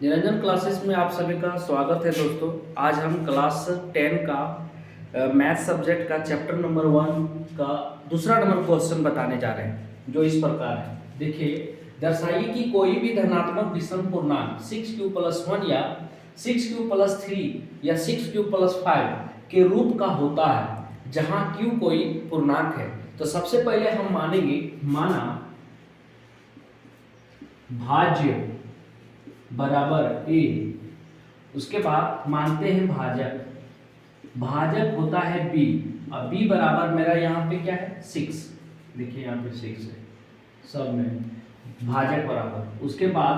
Niranjan classes में आप सभी का स्वागत है दोस्तों। आज हम क्लास 10 का मैथ सब्जेक्ट का चैप्टर नंबर 1 का दूसरा नंबर क्वेश्चन बताने जा रहे हैं, जो इस प्रकार है। देखिए, दर्शाइए कि कोई भी धनात्मक विषम पूर्णांक 6q+1 या 6q+3 या 6q+5 के रूप का होता है जहां q कोई पूर्णांक है। तो सबसे पहले हम माना भाज्य बराबर a। उसके बाद मानते हैं भाजक होता है b। अब b बराबर मेरा यहाँ पे क्या है 6। देखिए यहाँ पे 6 है सब में भाजक बराबर। उसके बाद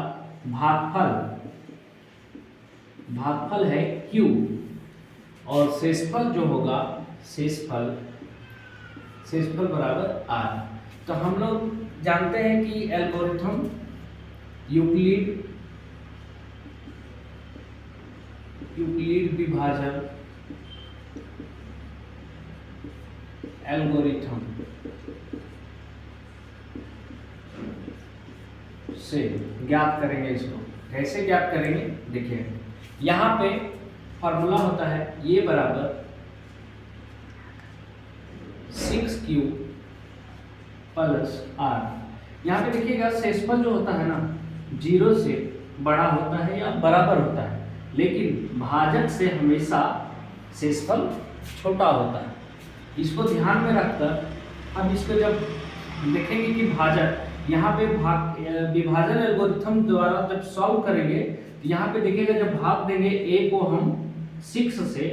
भागफल है q और शेषफल जो होगा शेषफल बराबर r। तो हम लोग जानते हैं कि एल्गोरिथम यूक्लिड विभाजन एल्गोरिथम से ज्ञात करेंगे। इसको कैसे ज्ञात करेंगे, देखिए यहाँ पे फॉर्मूला होता है ये बराबर 6q प्लस r। यहाँ पे देखिएगा शेषफल जो होता है ना 0 से बड़ा होता है या बराबर होता है, लेकिन भाजक से हमेशा शेषफल छोटा होता है। इसको ध्यान में रखकर हम इसको जब देखेंगे कि भाजक यहाँ पे विभाजन एल्गोरिथम द्वारा जब सॉल्व करेंगे तो यहाँ पे देखिएगा जब भाग देंगे a को हम 6 से,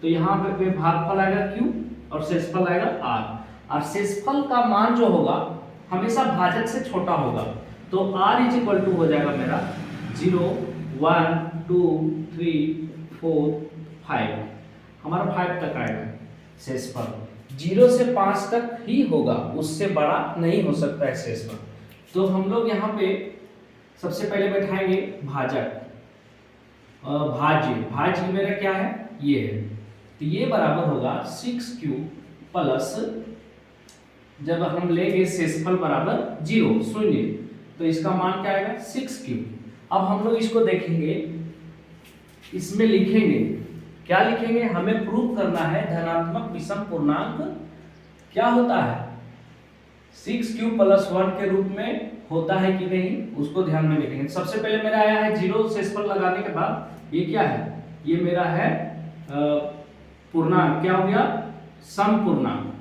तो यहाँ पे भागफल आएगा q और शेषफल आएगा r। और शेषफल का मान जो होगा हमेशा भाजक से छोटा होगा, तो r = हो जाएगा मेरा 0 1 2 3 4 5। हमारा 5 तक आएगा शेषफल। 0 से 5 तक ही होगा, उससे बड़ा नहीं हो सकता है शेषफल। तो हम लोग यहाँ पे सबसे पहले बैठाएंगे भाज्य मेरा क्या है ये है, तो ये बराबर होगा 6q प्लस, जब हम लेंगे शेषफल बराबर 0 शून्य, तो इसका मान क्या आएगा 6q। अब हम लोग इसको देखेंगे, इसमें लिखेंगे क्या लिखेंगे, हमें प्रूव करना है धनात्मक विषम पूर्णांक क्या होता है 6q+1 के रूप में होता है कि नहीं, उसको ध्यान में लिखेंगे। सबसे पहले मेरा आया है 0 शेषफल लगाने के बाद ये क्या है, ये मेरा है पूर्णांक, क्या हो गया समपूर्णांक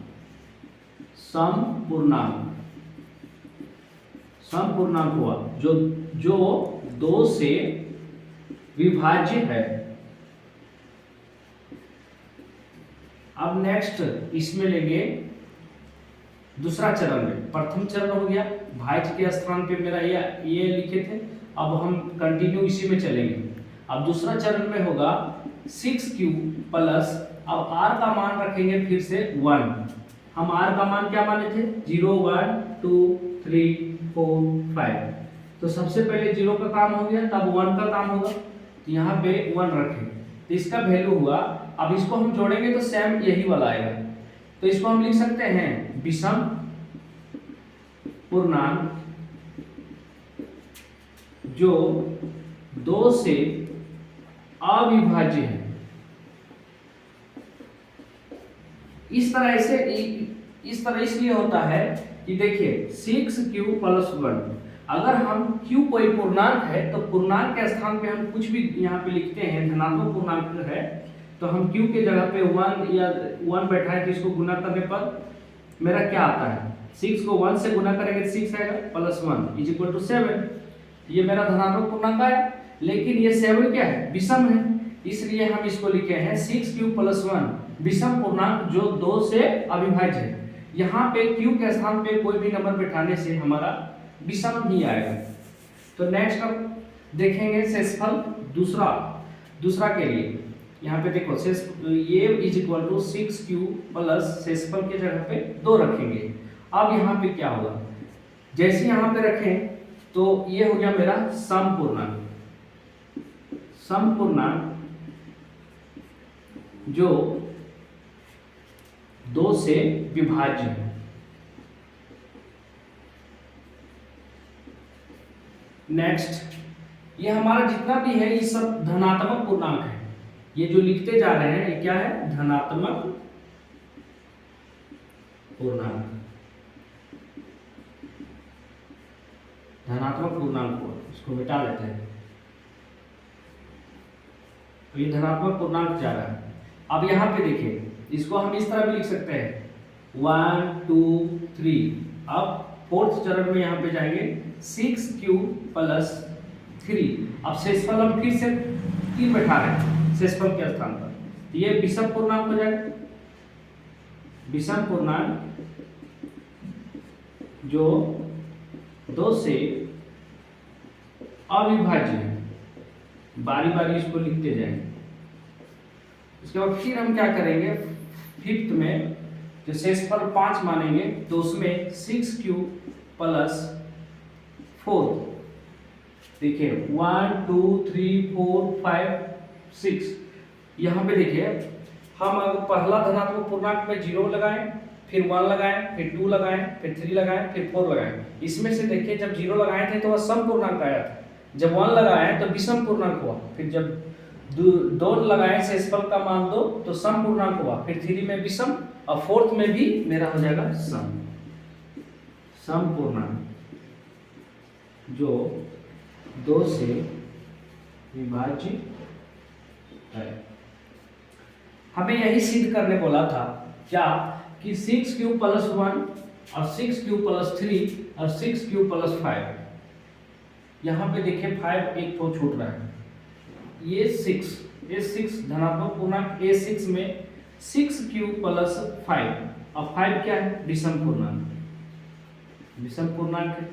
हुआ जो 2 से विभाज्य है। अब नेक्स्ट इसमें लेंगे दूसरा चरण में, प्रथम चरण हो गया भाज्य के स्थान पे मेरा ये लिखे थे, अब हम कंटिन्यू इसी में चलेंगे। अब दूसरा चरण में होगा 6q प्लस, अब r का मान रखेंगे फिर से 1। हम r का मान क्या माने थे 0 1 2 3 4 5। तो सबसे पहले 0 का काम हो गया, तब 1 का काम होगा, तो यहाँ पे 1 रखें, तो इसका वैल्यू हुआ। अब इसको हम जोड़ेंगे तो सेम यही वाला आएगा, तो इसको हम लिख सकते हैं विषम पूर्णांक जो 2 से अविभाज्य है। इस तरह इसलिए होता है कि देखिए 6q+1, अगर हम q कोई पूर्णांक है तो पूर्णांक के स्थान पे हम कुछ भी यहाँ पे लिखते हैं, धनात्मक पूर्णांक है तो हम q के जगह पे 1 या 1 बैठाए, तो इसको गुना करने पर मेरा क्या आता है 6 को 1 से गुना करेंगे तो 6 आएगा प्लस 1 = 7। ये मेरा धनात्मक पूर्णांक है, लेकिन ये 7 क्या है विषम है, इसलिए हम इसको लिखे हैं 6q+1 विषम पूर्णांक जो 2 से अविभाज्य है। यहाँ पे q के स्थान पे कोई भी नंबर बैठाने से हमारा विषम ही आएगा। तो नेक्स्ट अब देखेंगे शेषफल दूसरा के लिए। यहाँ पे देखो ये = 6q प्लस शेषफल के जगह पे 2 रखेंगे। अब यहाँ पे क्या होगा, जैसे यहाँ पे रखें तो ये हो गया मेरा समपूर्णांक जो 2 से विभाज्य है। नेक्स्ट ये हमारा जितना भी है ये सब धनात्मक पूर्णांक है। ये जो लिखते जा रहे हैं ये क्या है, धनात्मक पूर्णांक। धनात्मक पूर्णांक को इसको मिटा देते हैं, तो ये धनात्मक पूर्णांक जा रहा है। अब यहाँ पे देखिए, इसको हम इस तरह भी लिख सकते हैं 1 2 3। अब फोर्थ चरण में यहाँ पे जाएंगे 6q प्लस 3। अब शेषफल हम फिर से 3 बैठा रहे हैं शेषफल के स्थान पर, तो ये विषम पूर्णांक हो जाएगा। विषम पूर्णांक जो 2 से अविभाज्य है। बारी बारी इसको लिखते जाएंगे। उसके बाद फिर हम क्या करेंगे, फिफ्थ में जो शेषफल 5 मानेंगे तो उसमें 6q प्लस 4। देखिए 1 2 3 4 5 6। यहाँ पे देखिए हम अगर पहला धनात्मक पूर्णांक में 0 लगाएं, फिर 1 लगाएं, फिर 2 लगाएं, फिर 3 लगाएं, फिर 4 लगाएं। इसमें से देखिए जब 0 लगाए थे तो वह सम पूर्णांक आया था, जब 1 लगाए तो विषम पूर्णांक हुआ, फिर जब 2 लगाए शेषफल का मान 2 तो सम पूर्णांक हुआ, फिर 3 में विषम, और फोर्थ में भी मेरा हो जाएगा सम पूर्णांक जो 2 से विभाज्य है। हमें यही सिद्ध करने बोला था क्या, कि 6q प्लस 1 और 6q प्लस 3 और 6q प्लस 5। यहाँ पे देखिए 5 एक तो छूट रहा है, ये 6 धनात्मक पूर्णांक A6 में 6q प्लस 5 और 5 क्या है, विषम पूर्णांक। विषम पूर्णांक है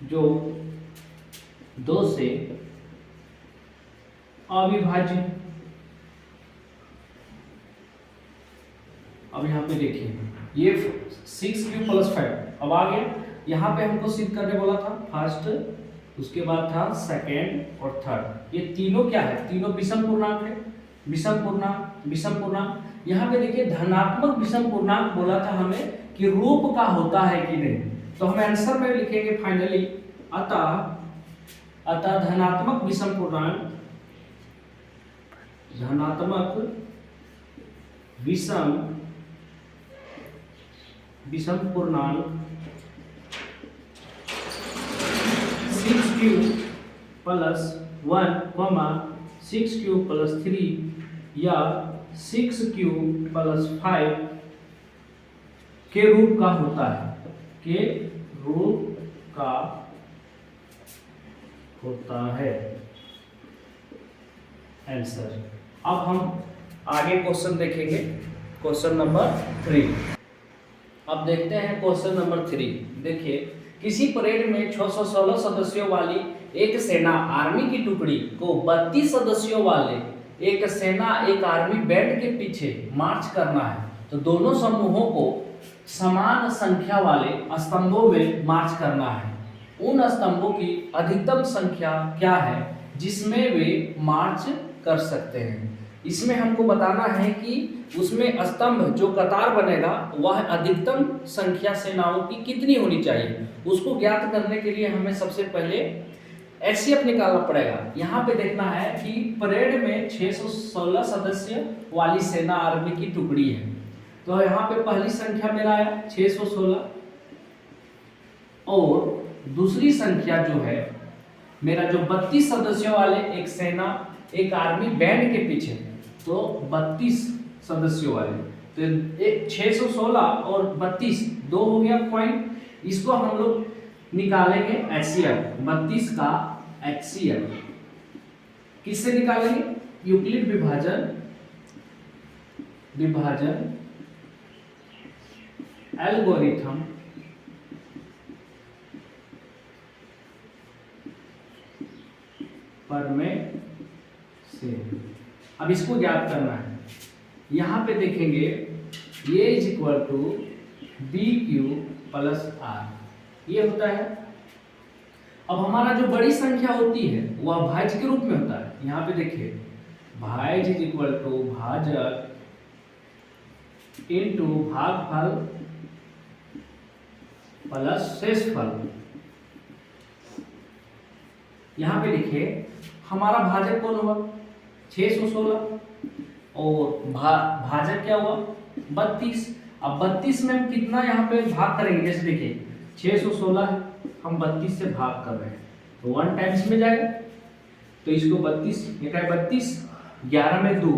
जो 2 से अविभाज्य। अब यहाँ पे देखिए ये 6q प्लस 5 अब आ गया। यहाँ पे हमको सिद्ध करने बोला था फर्स्ट, उसके बाद था सेकेंड और थर्ड। ये तीनों क्या है, तीनों विषम पूर्णांक है। विषम पूर्णांक यहाँ पे देखिए धनात्मक विषम पूर्णांक बोला था हमें कि रूप का होता है कि नहीं, तो हम आंसर में लिखेंगे फाइनली अतः धनात्मक विषम पूर्णांक, धनात्मक विषम पूर्णांक 6q प्लस 1, 6q प्लस 3 या 6q प्लस 5 के रूप का होता है, के रूप का होता है आंसर। अब हम आगे क्वेश्चन देखेंगे, क्वेश्चन नंबर 3। अब देखते हैं क्वेश्चन नंबर 3। देखिए किसी परेड में 616 सदस्यों वाली एक सेना आर्मी की टुकड़ी को 32 सदस्यों वाले एक आर्मी बैंड के पीछे मार्च करना है, तो दोनों समूहों को समान संख्या वाले स्तंभों में मार्च करना है। उन स्तंभों की अधिकतम संख्या क्या है जिसमें वे मार्च कर सकते हैं। इसमें हमको बताना है कि उसमें स्तंभ जो कतार बनेगा वह अधिकतम संख्या सेनाओं की कितनी होनी चाहिए, उसको ज्ञात करने के लिए हमें सबसे पहले HCF निकालना पड़ेगा। यहाँ पे देखना है कि परेड में 616 सदस्य वाली सेना आर्मी की टुकड़ी है, तो यहाँ पे पहली संख्या मेरा आया 616 और दूसरी संख्या जो है मेरा जो 32 सदस्यों वाले एक आर्मी बैंड के पीछे, तो 32 सदस्यों वाले, तो एक 616 और 32 2 हो गया पॉइंट। इसको हम लोग निकालेंगे HCF, 32 का HCF किससे निकालेंगे, यूक्लिड विभाजन एल्गोरिथम पर में से। अब इसको ज्ञात करना है। यहाँ पे देखेंगे ये is equal to BQ plus R, ये होता है। अब हमारा जो बड़ी संख्या होती है वह भाज्य के रूप में होता है। यहाँ पे देखिए भाज्य इज इक्वल टू भाजक इनटू भागफल प्लस शेषफल। यहाँ पे देखिए हमारा भाजक कौन हुआ 616 और भाजक क्या हुआ 32। अब 32 में हम कितना यहाँ पे भाग करेंगे, जैसे देखिए 616 है, हम 32 से भाग कर रहे हैं तो 1 टाइम्स में जाएगा, तो इसको 32 ये क्या है 32, 11 में 2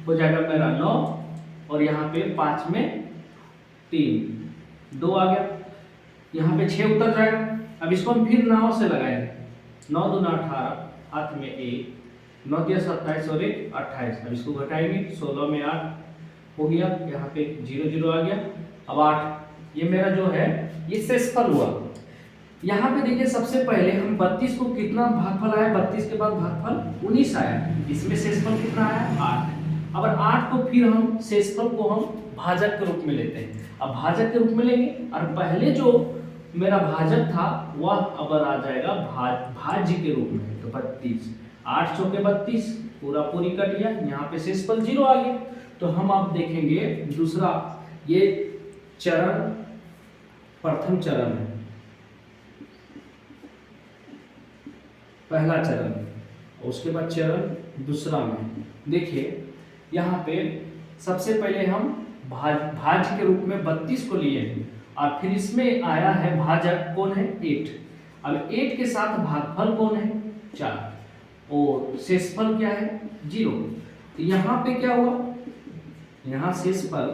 हो जाएगा मेरा 9 और यहाँ पे 5 में 3 2 आ गया, यहाँ पे 6 उतर जाएगा। अब इसको हम फिर 9 से लगाएंगे, 9 दूना 18, हाथ में 1, 9 दिया 27 और 1 28। अब इसको घटाएंगे 16 में 8 हो गया, यहाँ पे 0 0 आ गया। अब 8 ये मेरा जो है ये शेषफल हुआ। यहाँ पे देखिए सबसे पहले हम 32 को कितना भागफल आया, 32 के बाद भागफल 19 आया, इसमें शेषफल कितना आया 8। अब 8 को फिर हम शेषफल को हम भाजक के रूप में लेते हैं। अब भाजक के रूप में लेंगे और पहले जो मेरा भाजक था वह अब आ जाएगा भाज्य के रूप में, तो 32 8 चौके 32 पूरा पूरी कट गया, यहाँ पे शेषफल 0 आ गया। तो हम अब देखेंगे दूसरा, ये चरण प्रथम चरण है, पहला चरण, उसके बाद चरण दूसरा में देखिए यहाँ पे सबसे पहले हम भाज्य के रूप में 32 को लिए हैं और फिर इसमें आया है भाजक कौन है 8। अब 8 के साथ भागफल कौन है 4 और शेषफल क्या है 0। तो यहाँ पे क्या हुआ, यहाँ शेषफल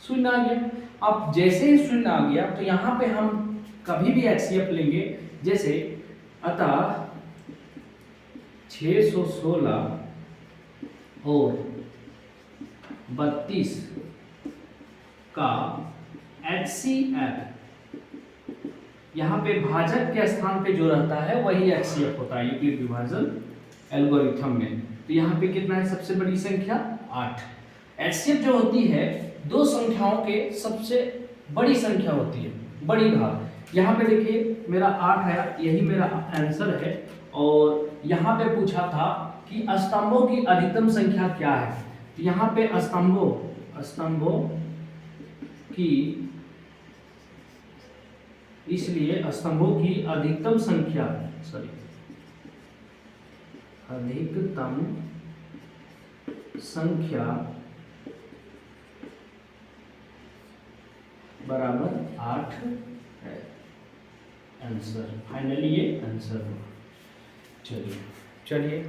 0 आ गया। अब जैसे ही 0 आ गया तो यहाँ पे हम कभी भी HCF लेंगे, जैसे अतः 616 और 32 का HCF, यहाँ पे भाजक के स्थान पे जो रहता है वही HCF होता है यूक्लिड विभाजन एल्गोरिथम में। तो यहाँ पे कितना है सबसे बड़ी संख्या 8। HCF जो होती है दो संख्याओं के सबसे बड़ी संख्या होती है, बड़ी भाग। यहाँ पे देखिए मेरा 8 आया, यही मेरा आंसर है। और यहाँ पे पूछा था कि स्तंभों की अधिकतम संख्या क्या है, तो यहाँ पे स्तंभों की, इसलिए स्तंभों की अधिकतम संख्या बराबर 8 है आंसर। फाइनली ये आंसर हुआ। चलिए